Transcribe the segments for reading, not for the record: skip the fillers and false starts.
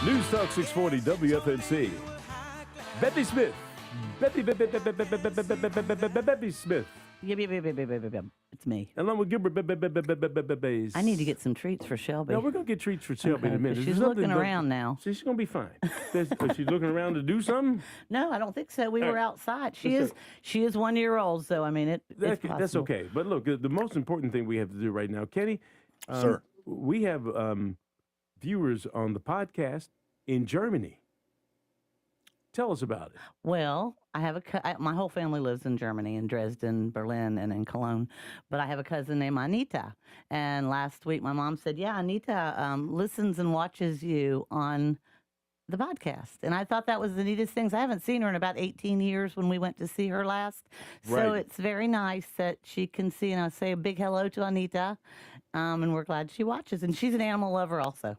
News Talk 640 WFNC. Beppi Smith. Beppi Smith. It's me. Along with Gilbert. I need to get some treats for Shelby. No, we're going to get treats for Shelby in a minute. She's looking around now. See, she's going to be fine. She's looking around to do something? No, I don't think so. We were outside. She is 1 year old, so I mean, it's possible. That's okay. But look, the most important thing we have to do right now, Kenny, Sir. we have viewers on the podcast in Germany. Tell us about it. Well, I have my whole family lives in Germany, in Dresden, Berlin, and in Cologne. But I have a cousin named Anita. And last week, my mom said, yeah, Anita listens and watches you on the podcast. And I thought that was the neatest things. I haven't seen her in about 18 years when we went to see her last. So Right. it's very nice that she can see, and I say a big hello to Anita. And we're glad she watches. And she's an animal lover also.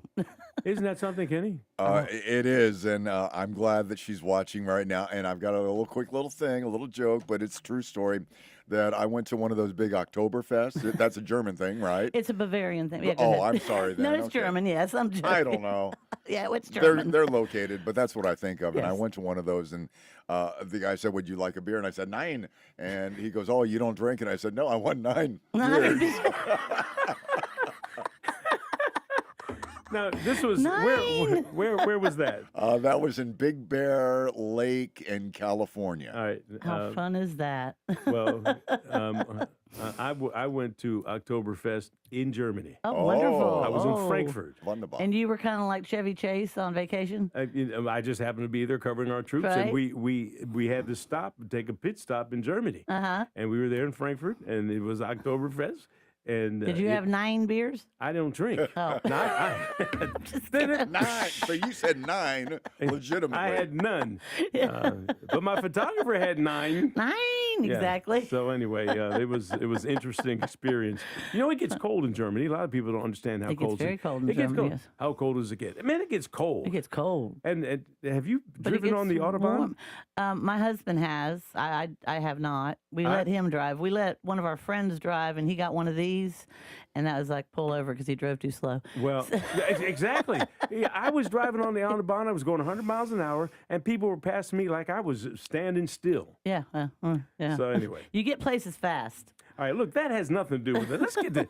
Isn't that something, Kenny? It is, and I'm glad that she's watching right now. And I've got a quick little thing, a little joke, but it's a true story. That I went to one of those big Oktoberfests. That's a German thing, right? It's a Bavarian thing. Yeah, Oh, I'm sorry then. No, it's Okay. German, yes. I'm joking. I don't know. Yeah, it's German. They're located, but that's what I think of. And I Yes. went to one of those, and the guy said, "Would you like a beer?" And I said, "9." And he goes, "Oh, you don't drink?" And I said, "No, I want 9 beers." Now, this was where was that? That was in Big Bear Lake in California. All right. How fun is that? Well, I went to Oktoberfest in Germany. Oh, wonderful. I was in Oh. Frankfurt. Wonderful. And you were kind of like Chevy Chase on vacation? I just happened to be there covering our troops, Right. and we had to take a pit stop in Germany. Uh-huh. And we were there in Frankfurt, and it was Oktoberfest. And Did you have 9 beers? I don't drink. Oh. No, I 9. So you said 9 legitimately. I had none. But my photographer had 9. 9, Yeah. exactly. So anyway, it was interesting experience. You know, it gets cold in Germany. A lot of people don't understand how It cold gets very cold in it gets Germany, cold. yes. How cold does it get? Man, it gets cold. It gets cold. And have you But it driven on the gets Autobahn? warm. My husband has. I have not. We let him drive. We let one of our friends drive, and he got one of these, and that was like pull over because he drove too slow. Well, exactly. Yeah, I was driving on the Autobahn. I was going 100 miles an hour, and people were passing me like I was standing still. Yeah. Yeah. So anyway. You get places fast. All right, look, that has nothing to do with it. Let's get to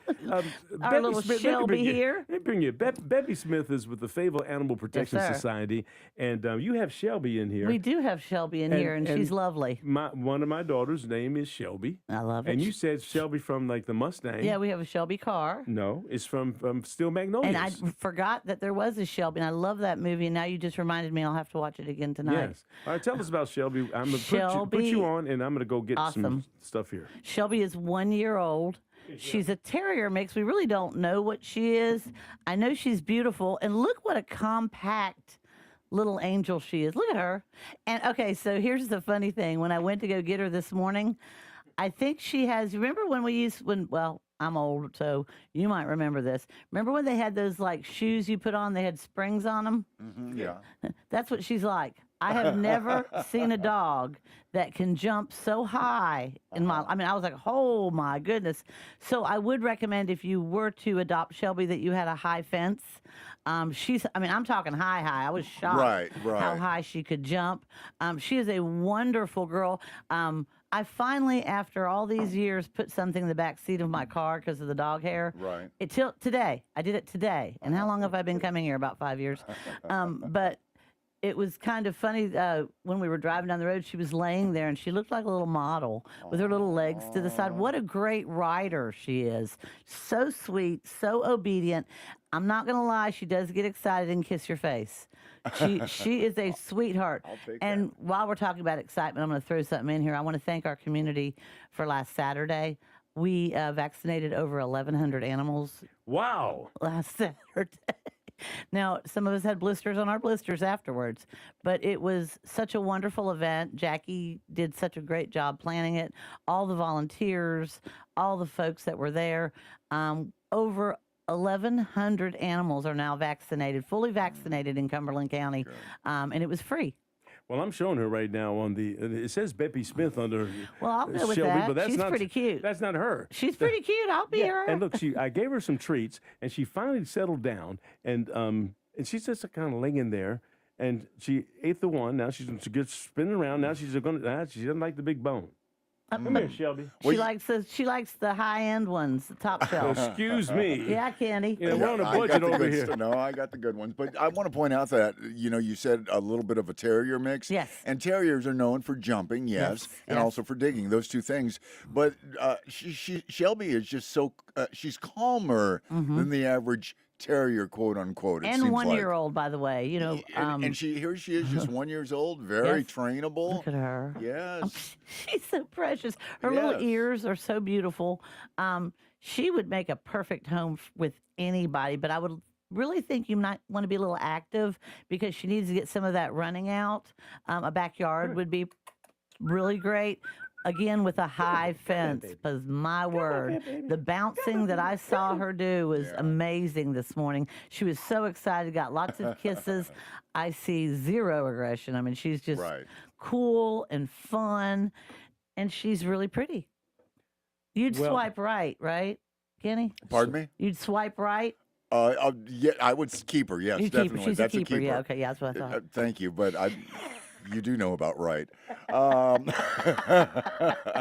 Our little Shelby here. Let me bring you. Beppi Smith is with the Fayetteville Animal Protection sir. Society, and you have Shelby in here. We do have Shelby in here, and she's lovely. One of my daughter's name is Shelby. I love it. And you said Shelby from like the Mustang. Yeah, we have a Shelby car. No, it's from Steel Magnolias. And I forgot that there was a Shelby, and I love that movie, and now you just reminded me I'll have to watch it again tonight. Yes. All right, tell us about Shelby. I'm going to put Shelby- you on, and I'm going to go get some Awesome. stuff here. Shelby is 1 year old. She's a terrier mix. We really don't know what she is. I know she's beautiful, and look what a compact little angel she is. Look at her. And okay, so here's the funny thing. When I went to go get her this morning, I think she has, remember well, I'm old, so you might remember this. Remember when they had those like shoes you put on, they had springs on them? Yeah. That's what she's like. I have never seen a dog that can jump so high in my, I was like, oh my goodness. So I would recommend if you were to adopt Shelby that you had a high fence. I'm talking high. I was shocked Right. how high she could jump. She is a wonderful girl. I finally, after all these years, put something in the back seat of my car because of the dog hair. Right. Until today. I did it today. And how long have I been coming here? About 5 years. But it was kind of funny when we were driving down the road, she was laying there and she looked like a little model with her little legs to the side. What a great rider she is. So sweet, so obedient. I'm not going to lie, she does get excited and kiss your face. She is a sweetheart. I'll take And while we're talking about excitement, I'm going to throw something in here. I want to thank our community for last Saturday. We vaccinated over 1,100 animals Wow. last Saturday. Now, some of us had blisters on our blisters afterwards, but it was such a wonderful event. Jackie did such a great job planning it. All the volunteers, all the folks that were there. Over 1,100 animals are now vaccinated, fully vaccinated in Cumberland County, and it was free. Well, I'm showing her right now on the. It says Beppi Smith under. Well, I'll go with Shelby, that. but that's She's not, pretty cute. That's not her. She's pretty cute. I'll be her. And look, I gave her some treats, and she finally settled down. And and she's just kind of laying there. And she ate the one. Now she gets spinning around. Now she's going. She doesn't like the big bone. Come here, Shelby. She likes the high end ones, the top shelf. Excuse me. Yeah, Candy. You know, we're on a I got budget the over good here. No, I got the good ones. But I want to point out that, you said a little bit of a terrier mix. Yes. And terriers are known for jumping, yes, and also for digging, those two things. But Shelby is just she's calmer than the average terrier, quote unquote. And 1-year-old, by the way. And here she is, just 1 year old, very Yes. trainable. Look at her. Yes. She's so precious. Her little Yes. ears are so beautiful. She would make a perfect home with anybody, but I would really think you might want to be a little active because she needs to get some of that running out. A backyard would be really great. Again, with a high fence, because my word, the bouncing that I saw her do was amazing this morning. She was so excited, got lots of kisses. I see zero aggression. I mean, she's just cool and fun, and she's really pretty. You'd swipe right, Kenny? Pardon me? You'd swipe right? Yeah, I would keep her. Yes, You'd keep her. definitely. She's That's a keeper. Yeah, okay, yeah, that's what I thought. Thank you, but you do know about right.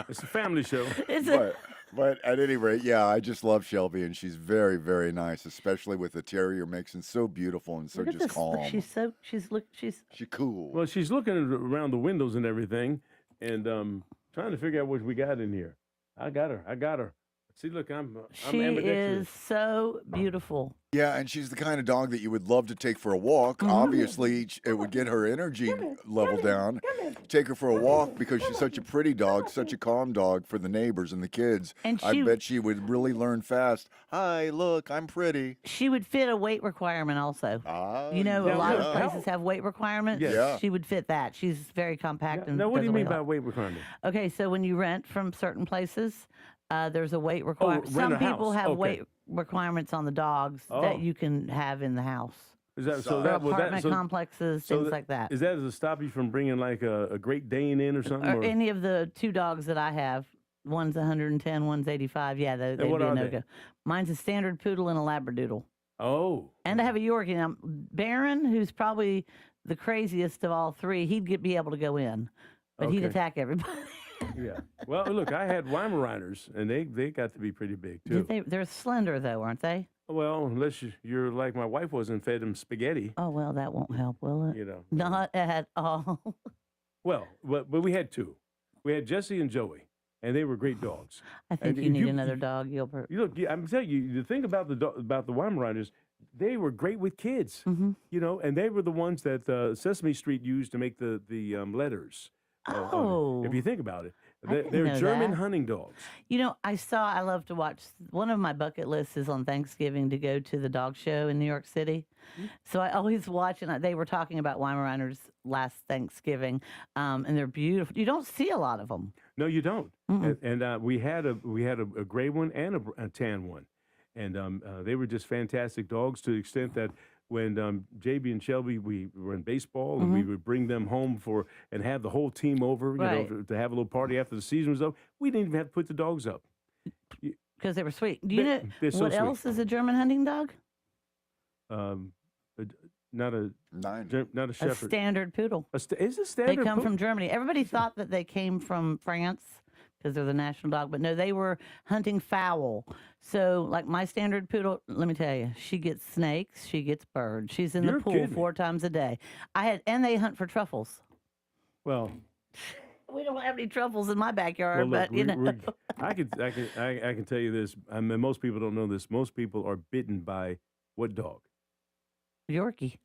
It's a family show. But at any rate, yeah, I just love Shelby, and she's very, very nice, especially with the terrier mix, and so beautiful and so Look at just this. calm. She's She's cool. Well, she's looking around the windows and everything, and trying to figure out what we got in here. I got her. See, look, I'm she ambidextrous. is so beautiful. Yeah, and she's the kind of dog that you would love to take for a walk. Obviously, it would get her energy level down. Take her for a walk because she's such a pretty dog, such a calm dog for the neighbors and the kids. And I bet she would really learn fast. Hi, look, I'm pretty. She would fit a weight requirement also. A lot of places have weight requirements. Yes. Yeah. She would fit that. She's very compact. And Now, what do you doesn't weigh mean a by lot. weight requirement? Okay, so when you rent from certain places, there's a weight requirement. rent Some a people house. have Okay. weight requirements on the dogs Oh. that you can have in the house. Is that So so? That was Apartment that. So, complexes, so things that- like that. Is that to stop you from bringing like a Great Dane in or something? Or or- any of the two dogs that I have. One's 110, one's 85. Yeah, they'd what be a are they? no-go. Mine's a standard poodle and a Labradoodle. Oh. And I have a Yorkie. Now, Baron, who's probably the craziest of all three, he'd be able to go in, but he'd Okay. attack everybody. Yeah. Well, look, I had Weimaraners, and they got to be pretty big too. They're slender, though, aren't they? Well, unless you're like my wife was and fed them spaghetti, Oh, well, that won't help, will it? you know. Not at all. Well, but we had two. We had Jesse and Joey, and they were great dogs. I think And you need you- another dog, Gilbert. You look, I'm telling you, the thing about about the Weimaraners, they were great with kids, you know, and they were the ones that Sesame Street used to make the letters. Oh. If you think about it, I didn't they're know German that. hunting dogs. I love to watch, one of my bucket lists is on Thanksgiving to go to the dog show in New York City. So I always watch, and they were talking about Weimaraners last Thanksgiving, and they're beautiful. You don't see a lot of them. No, you don't. And we had a gray one and a tan one, and they were just fantastic dogs to the extent that when JB and Shelby, we were in baseball, and we would bring them home and have the whole team over, you Right. know, to have a little party after the season was over. We didn't even have to put the dogs up. Because they were sweet. Do you know They're so what sweet. else is a German hunting dog? Not a 9. not a A shepherd. standard poodle. Is it They standard? come from Germany. Everybody thought that they came from France because they're the national dog, but no, they were hunting fowl. So, like my standard poodle, let me tell you, she gets snakes, she gets birds. She's in You're the pool kidding me. 4 times a day. And they hunt for truffles. Well, We don't have any truffles in my backyard, look, but you know. I can tell you this. I mean, most people don't know this. Most people are bitten by what dog? Yorkie.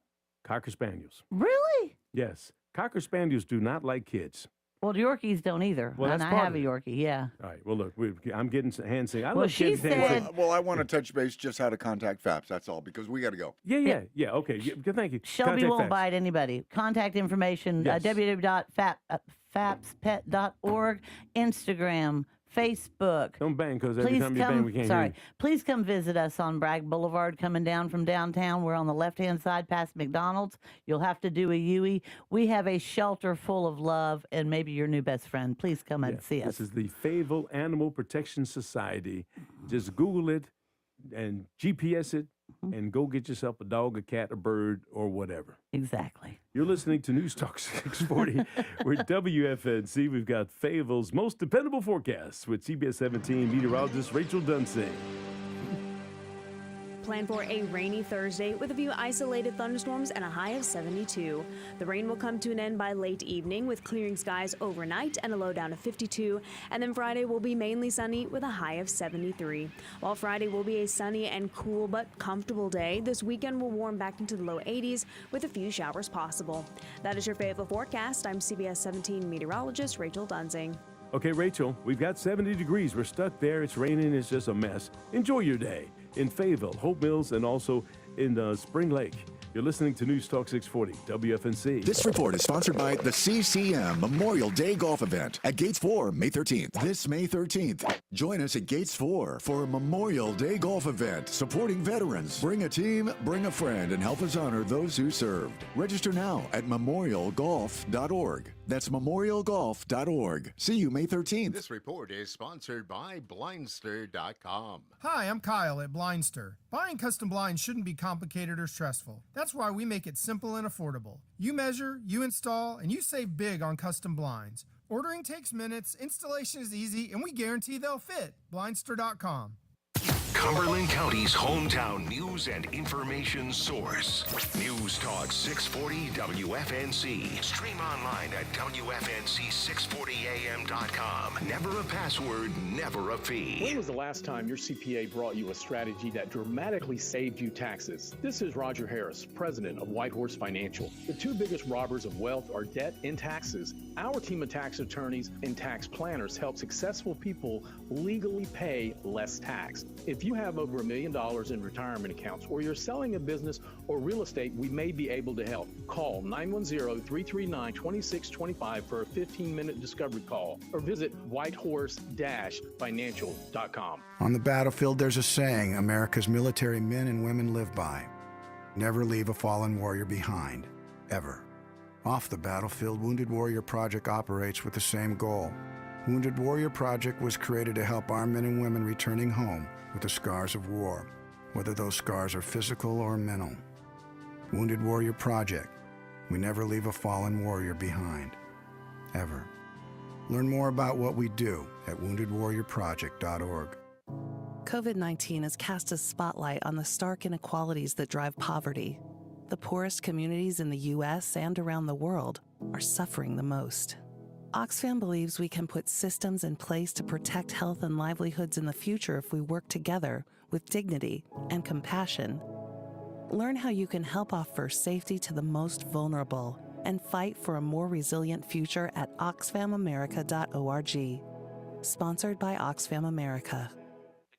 Cocker spaniels. Really? Yes, Cocker spaniels do not like kids. Well, Yorkies don't either. Well, and that's I part have a of it. Yorkie, yeah. All right. Well, look, I'm getting hand singing. I Well, love she kids hand said- singing. Well, I want to touch base just how to contact FAPS. That's all, because we got to go. Yeah. Okay. Yeah, thank you. Shelby Contact won't Fax. bite anybody. Contact information, Yes. www.fapspet.org, Instagram, Facebook. Don't bang, because every time you bang, we can't hear you. Please come visit us on Bragg Boulevard coming down from downtown. We're on the left-hand side past McDonald's. You'll have to do a U-E. We have a shelter full of love and maybe your new best friend. Please come and see us. This is the Fayetteville Animal Protection Society. Just Google it and GPS it. and go get yourself a dog, a cat, a bird, or whatever. Exactly. You're listening to News Talk 640. We're WFNC. We've got Fayetteville's most dependable forecasts with CBS 17 meteorologist Rachel Dunsey. Plan for a rainy Thursday with a few isolated thunderstorms and a high of 72. The rain will come to an end by late evening with clearing skies overnight and a low down of 52. And then Friday will be mainly sunny with a high of 73. While Friday will be a sunny and cool but comfortable day, this weekend will warm back into the low 80s with a few showers possible. That is your Fayetteville forecast. I'm CBS 17 meteorologist Rachel Dunsing. Okay, Rachel, we've got 70 degrees. We're stuck there. It's raining. It's just a mess. Enjoy your day in Fayetteville, Hope Mills, and also in Spring Lake. You're listening to News Talk 640, WFNC. This report is sponsored by the CCM Memorial Day Golf Event at Gates 4, May 13th. This May 13th, join us at Gates 4 for a Memorial Day Golf Event supporting veterans. Bring a team, bring a friend, and help us honor those who served. Register now at memorialgolf.org. That's memorialgolf.org. See you May 13th. This report is sponsored by Blindster.com. Hi, I'm Kyle at Blindster. Buying custom blinds shouldn't be complicated or stressful. That's why we make it simple and affordable. You measure, you install, and you save big on custom blinds. Ordering takes minutes, installation is easy, and we guarantee they'll fit. Blindster.com. Cumberland County's hometown news and information source. News Talk 640 WFNC. Stream online at WFNC640am.com. Never a password, never a fee. When was the last time your CPA brought you a strategy that dramatically saved you taxes? This is Roger Harris, president of Whitehorse Financial. The two biggest robbers of wealth are debt and taxes. Our team of tax attorneys and tax planners help successful people legally pay less tax. If you have over $1 million in retirement accounts, or you're selling a business or real estate, we may be able to help. Call 910-339-2625 for a 15-minute discovery call, or visit whitehorse-financial.com. On the battlefield, there's a saying America's military men and women live by. Never leave a fallen warrior behind, ever. Off the battlefield, Wounded Warrior Project operates with the same goal. Wounded Warrior Project was created to help our men and women returning home with the scars of war, whether those scars are physical or mental. Wounded Warrior Project. We never leave a fallen warrior behind, ever. Learn more about what we do at woundedwarriorproject.org. COVID-19 has cast a spotlight on the stark inequalities that drive poverty. The poorest communities in the U.S. and around the world are suffering the most. Oxfam believes we can put systems in place to protect health and livelihoods in the future if we work together with dignity and compassion. Learn how you can help offer safety to the most vulnerable and fight for a more resilient future at oxfamamerica.org. Sponsored by Oxfam America.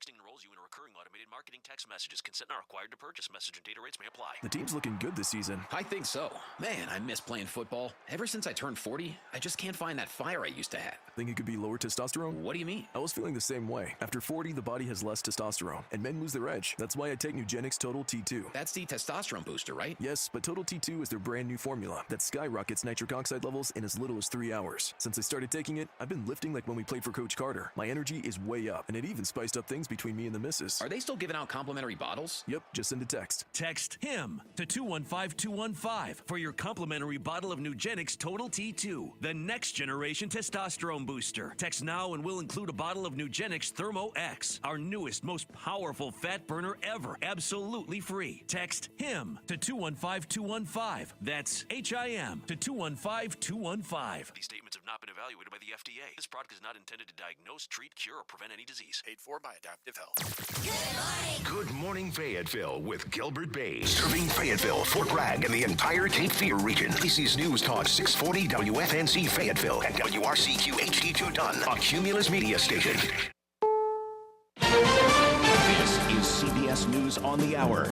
Enrolls you in a recurring automated marketing text messages. Consent not required to purchase. Message and data rates may apply. The team's looking good this season. I think so. Man, I miss playing football. Ever since I turned 40, I just can't find that fire I used to have. Think it could be lower testosterone? What do you mean? I was feeling the same way. After 40, the body has less testosterone, and men lose their edge. That's why I take Nugenix Total T2. That's the testosterone booster, right? Yes, but Total T2 is their brand new formula that skyrockets nitric oxide levels in as little as 3 hours. Since I started taking it, I've been lifting like when we played for Coach Carter. My energy is way up, and it even spiced up things between me and the missus. Are they still giving out complimentary bottles? Yep, just send a text. Text HIM to 215-215 for your complimentary bottle of Nugenix Total T2, the next generation testosterone booster. Text now and we'll include a bottle of Nugenix Thermo X, our newest, most powerful fat burner ever, absolutely free. Text HIM to 215-215. That's HIM to 215-215. These statements have not been evaluated by the FDA. This product is not intended to diagnose, treat, cure, or prevent any disease. Paid for by Adaptive Health. Good morning, Fayetteville with Gilbert Bay. Serving Fayetteville, Fort Bragg, and the entire Cape Fear region. This is News Talk 640 WFNC Fayetteville and WRCQ HD2 Dunn, a Cumulus media station. This is CBS News on the Hour.